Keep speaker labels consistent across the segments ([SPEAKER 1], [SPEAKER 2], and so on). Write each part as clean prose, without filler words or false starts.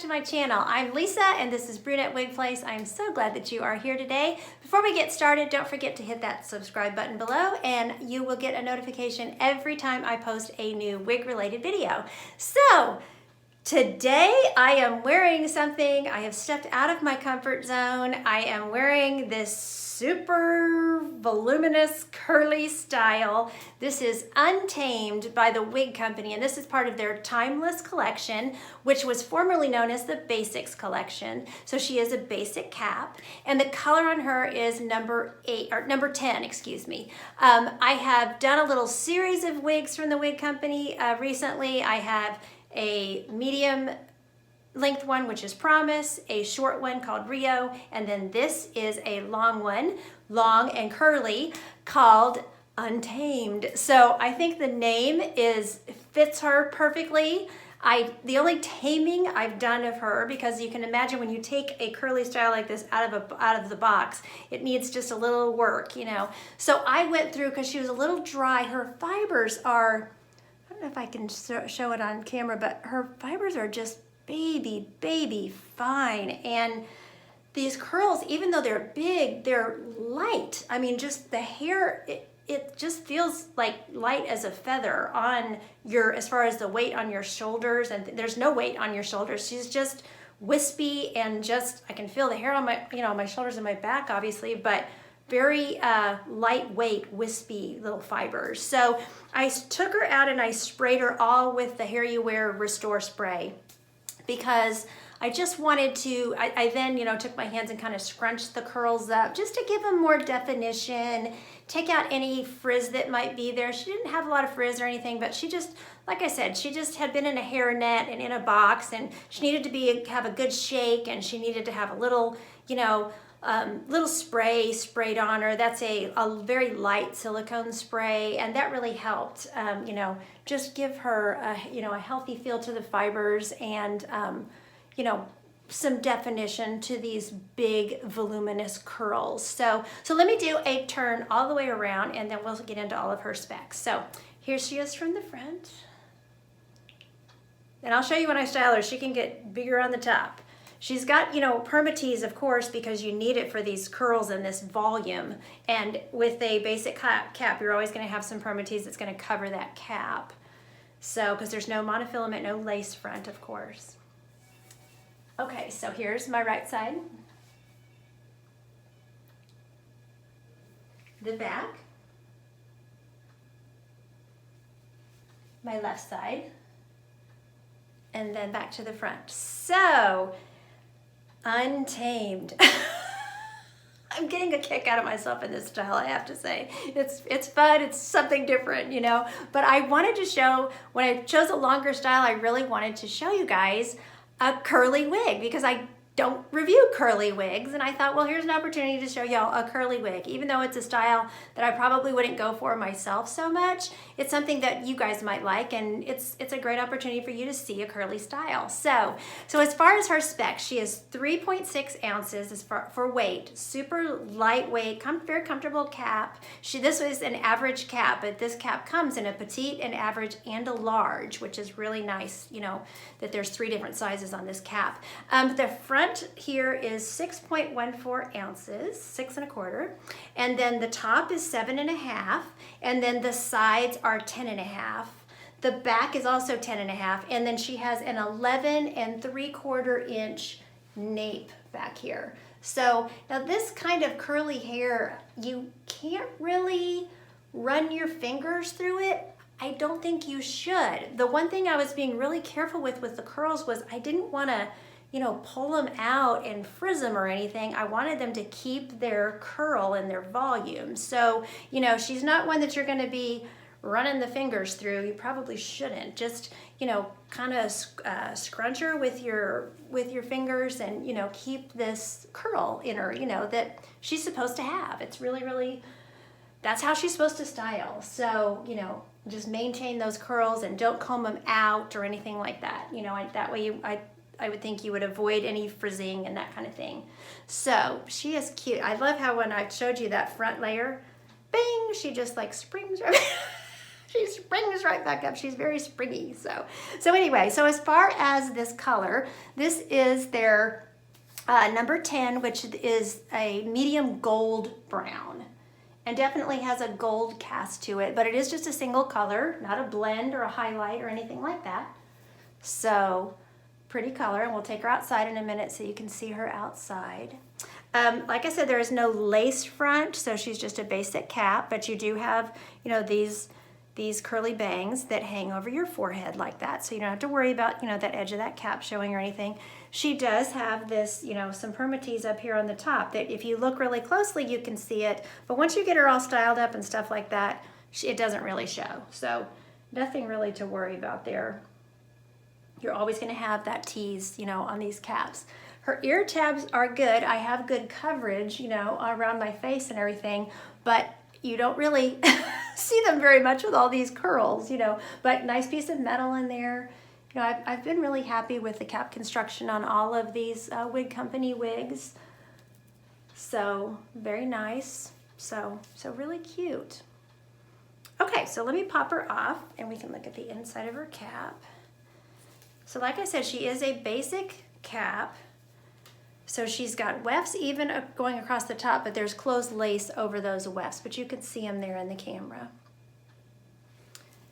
[SPEAKER 1] to my channel. I'm Lisa and this is Brunette Wig Place. I'm so glad that you are here today. Before we get started, don't forget to hit that subscribe button below and you will get a notification every time I post a new wig related video. So today I am wearing something. I have stepped out of my comfort zone. I am wearing this super voluminous curly style. This is Untamed by the Wig Company, and this is part of their Timeless collection, which was formerly known as the Basics collection. So she is a basic cap, and the color on her is number 10, excuse me. I have done a little series of wigs from the Wig Company recently. I have a medium length one, which is Promise, a short one called Rio, and then this is a long one, long and curly, called Untamed. So I think the name fits her perfectly. The only taming I've done of her, because you can imagine when you take a curly style like this out of the box, it needs just a little work, you know. So I went through, because she was a little dry, her fibers are, I don't know if I can show it on camera, but her fibers are just baby fine, and these curls, even though they're big, they're light. I mean, just the hair, it just feels like light as a feather on your, as far as the weight on your shoulders, and there's no weight on your shoulders. She's just wispy, and just, I can feel the hair on my, you know, my shoulders and my back, obviously, but very lightweight, wispy little fibers. So I took her out and I sprayed her all with the Hairuwear Restore Spray, because I just wanted to, I then, you know, took my hands and kind of scrunched the curls up just to give them more definition, take out any frizz that might be there. She didn't have a lot of frizz or anything, but she just, like I said, she just had been in a hairnet and in a box, and she needed to have a good shake, and she needed to have a little, you know, little spray sprayed on her. That's a very light silicone spray, and that really helped, you know, just give her you know, a healthy feel to the fibers, and you know, some definition to these big voluminous curls. So let me do a turn all the way around, and then we'll get into all of her specs. So here she is from the front, and I'll show you when I style her. She can get bigger on the top. She's got, you know, permatease, of course, because you need it for these curls and this volume. And with a basic cap, you're always going to have some permatease that's going to cover that cap. So, because there's no monofilament, no lace front, of course. Okay, so here's my right side. The back. My left side. And then back to the front. So, Untamed. I'm getting a kick out of myself in this style, I have to say. It's fun, it's something different, you know. But I wanted to show, when I chose a longer style, I really wanted to show you guys a curly wig, because I don't review curly wigs, and I thought, well, here's an opportunity to show y'all a curly wig. Even though it's a style that I probably wouldn't go for myself so much, it's something that you guys might like, and it's a great opportunity for you to see a curly style. So as far as her specs, she is 3.6 ounces for weight, super lightweight, very comfortable cap. This was an average cap, but this cap comes in a petite, an average, and a large, which is really nice, you know, that there's 3 different sizes on this cap. The front here is 6.14 ounces, 6 1/4, and then the top is 7 1/2, and then the sides are 10 1/2. The back is also 10 1/2, and then she has an 11 3/4 inch nape back here. So now this kind of curly hair, you can't really run your fingers through it. I don't think you should. The one thing I was being really careful with the curls was I didn't want to, you know, pull them out and frizz them or anything. I wanted them to keep their curl and their volume. So, you know, she's not one that you're going to be running the fingers through. You probably shouldn't. Just, you know, kind of scrunch her with your fingers, and, you know, keep this curl in her, you know, that she's supposed to have. It's really, that's how she's supposed to style. So, you know, just maintain those curls and don't comb them out or anything like that. You know, that way I would think you would avoid any frizzing and that kind of thing. So she is cute. I love how when I showed you that front layer, bing, she just like springs right She springs right back up. She's very springy. So anyway, so as far as this color, this is their number 10, which is a medium gold brown, and definitely has a gold cast to it, but it is just a single color, not a blend or a highlight or anything like that. So pretty color, and we'll take her outside in a minute so you can see her outside. Like I said, there is no lace front, so she's just a basic cap, but you do have, you know, these curly bangs that hang over your forehead like that, so you don't have to worry about, you know, that edge of that cap showing or anything. She does have this, you know, some permatease up here on the top that if you look really closely, you can see it, but once you get her all styled up and stuff like that, it doesn't really show. So nothing really to worry about there. You're always going to have that tease, you know, on these caps. Her ear tabs are good. I have good coverage, you know, around my face and everything, but you don't really see them very much with all these curls, you know, but nice piece of metal in there. You know, I've been really happy with the cap construction on all of these wig company wigs. So very nice. So really cute. Okay, so let me pop her off and we can look at the inside of her cap. So like I said, she is a basic cap. So she's got wefts even going across the top, but there's closed lace over those wefts, but you can see them there in the camera.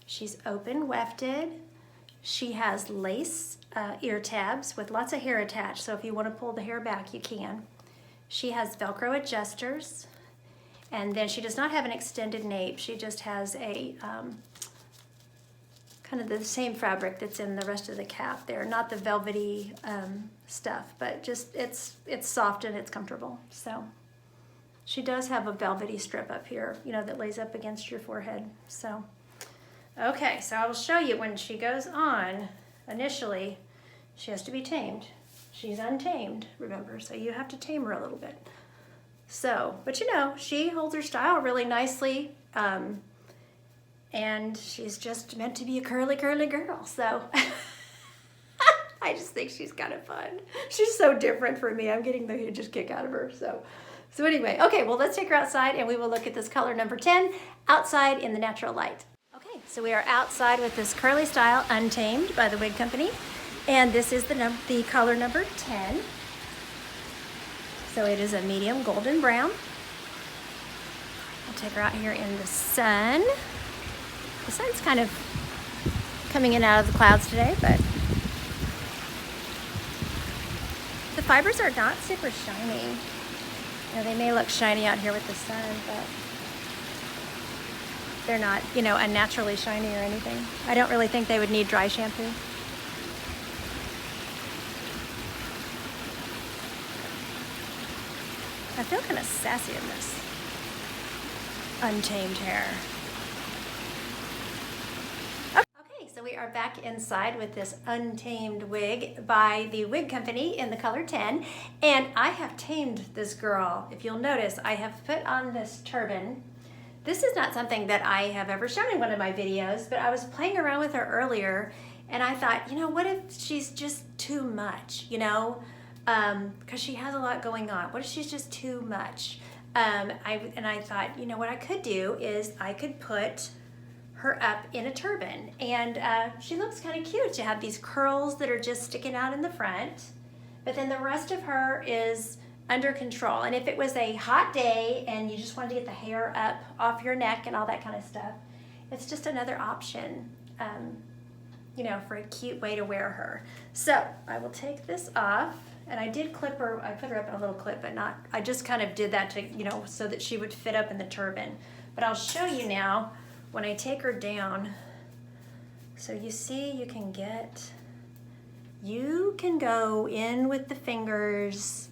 [SPEAKER 1] She's open wefted. She has lace ear tabs with lots of hair attached, so if you want to pull the hair back, you can. She has Velcro adjusters, and then she does not have an extended nape. She just has a kind of the same fabric that's in the rest of the cap there, not the velvety stuff, but just it's soft and it's comfortable. So she does have a velvety strip up here, you know, that lays up against your forehead. So okay, so I will show you when she goes on. Initially, she has to be tamed. She's untamed, remember, so you have to tame her a little bit. So, but you know, she holds her style really nicely. And she's just meant to be a curly girl, so I just think she's kind of fun. She's so different from me. I'm getting the hugest kick out of her. So anyway, okay, well, let's take her outside and we will look at this color number 10, outside in the natural light. Okay, so we are outside with this curly style, Untamed by the Wig Company, and this is the color number 10. So it is a medium golden brown. I'll take her out here in the sun. The sun's kind of coming in out of the clouds today, but the fibers are not super shiny. You know, they may look shiny out here with the sun, but they're not, you know, unnaturally shiny or anything. I don't really think they would need dry shampoo. I feel kind of sassy in this untamed hair. So we are back inside with this Untamed wig by the Wig Company in the color 10, and I have tamed this girl. If you'll notice, I have put on this turban. This is not something that I have ever shown in one of my videos, but I was playing around with her earlier, and I thought, you know, what if she's just too much, you know, because she has a lot going on. What if she's just too much? I thought, you know, what I could do is I could put her up in a turban, and she looks kind of cute. You have these curls that are just sticking out in the front, but then the rest of her is under control. And if it was a hot day and you just wanted to get the hair up off your neck and all that kind of stuff, it's just another option, you know, for a cute way to wear her. So I will take this off, and I did clip her. I put her up in a little clip, but not, I just kind of did that to, you know, so that she would fit up in the turban. But I'll show you now when I take her down. So you see, you can go in with the fingers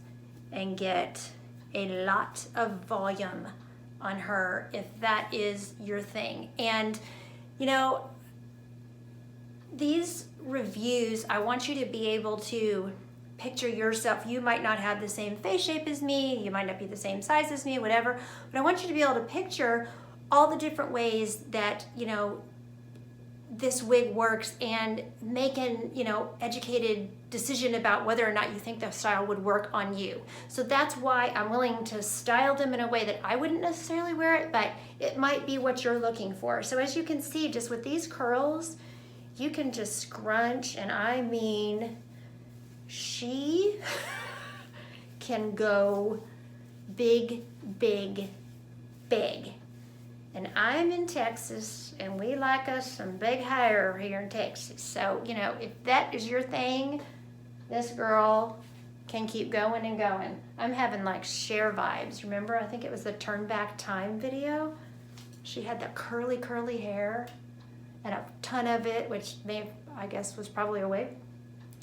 [SPEAKER 1] and get a lot of volume on her if that is your thing. And you know, these reviews, I want you to be able to picture yourself. You might not have the same face shape as me, you might not be the same size as me, whatever, but I want you to be able to picture all the different ways that, you know, this wig works and make an, educated decision about whether or not you think the style would work on you. So that's why I'm willing to style them in a way that I wouldn't necessarily wear it, but it might be what you're looking for. So as you can see, just with these curls, you can just scrunch, and I mean, she can go big, big, big. And I'm in Texas, and we like us some big hair here in Texas. So, if that is your thing, this girl can keep going and going. I'm having like Cher vibes. Remember, I think it was the Turn Back Time video? She had that curly, curly hair and a ton of it, which I guess was probably a wig,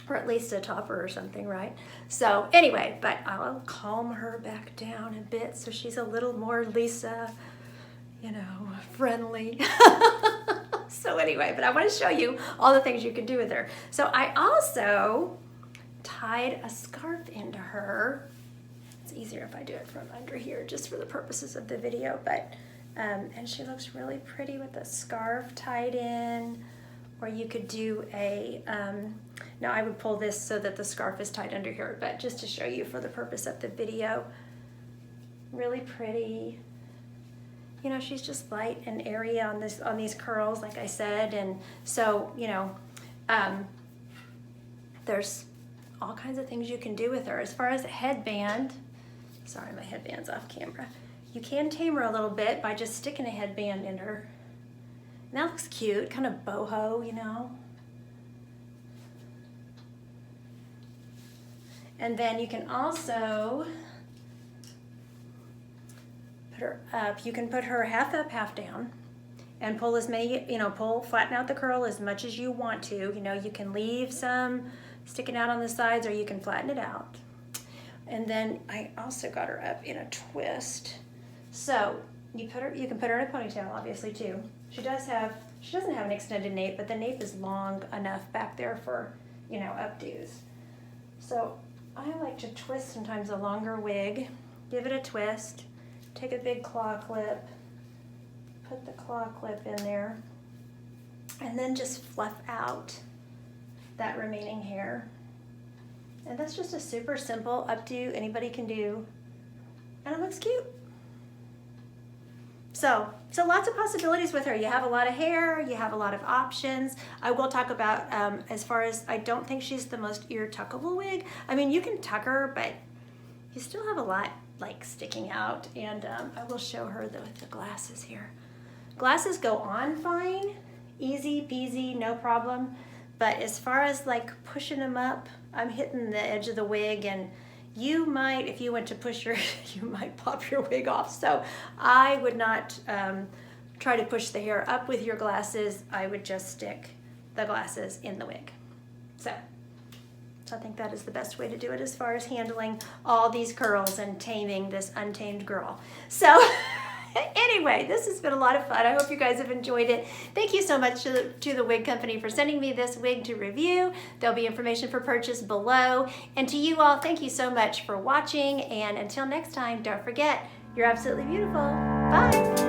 [SPEAKER 1] or at least a topper or something, right? So anyway, but I'll calm her back down a bit so she's a little more Lisa, friendly. So anyway, but I want to show you all the things you can do with her. So I also tied a scarf into her. It's easier if I do it from under here just for the purposes of the video, but and she looks really pretty with a scarf tied in, or you could do a now I would pull this so that the scarf is tied under here, but just to show you for the purpose of the video, really pretty. She's just light and airy on these curls, like I said, and so there's all kinds of things you can do with her. As far as a headband, sorry, my headband's off camera. You can tame her a little bit by just sticking a headband in her. And that looks cute, kind of boho, And then you can also put her up. You can put her half up, half down, and pull as many, flatten out the curl as much as you want to. You can leave some sticking out on the sides, or you can flatten it out. And then I also got her up in a twist. So you can put her in a ponytail, obviously, too. She doesn't have an extended nape, but the nape is long enough back there for, updos. So I like to twist sometimes a longer wig, give it a twist, take a big claw clip, put the claw clip in there, and then just fluff out that remaining hair. And that's just a super simple updo anybody can do, and it looks cute. So lots of possibilities with her. You have a lot of hair, you have a lot of options. I will talk about, as far as, I don't think she's the most ear tuckable wig. I mean, you can tuck her, but you still have a lot like sticking out. And I will show her the glasses here. Glasses go on fine, easy peasy, no problem. But as far as like pushing them up, I'm hitting the edge of the wig, and you might, if you went to push your, you might pop your wig off. So I would not try to push the hair up with your glasses. I would just stick the glasses in the wig. So I think that is the best way to do it as far as handling all these curls and taming this untamed girl. So anyway, this has been a lot of fun. I hope you guys have enjoyed it. Thank you so much to the wig company for sending me this wig to review. There'll be information for purchase below. And to you all, thank you so much for watching. And until next time, don't forget, you're absolutely beautiful. Bye.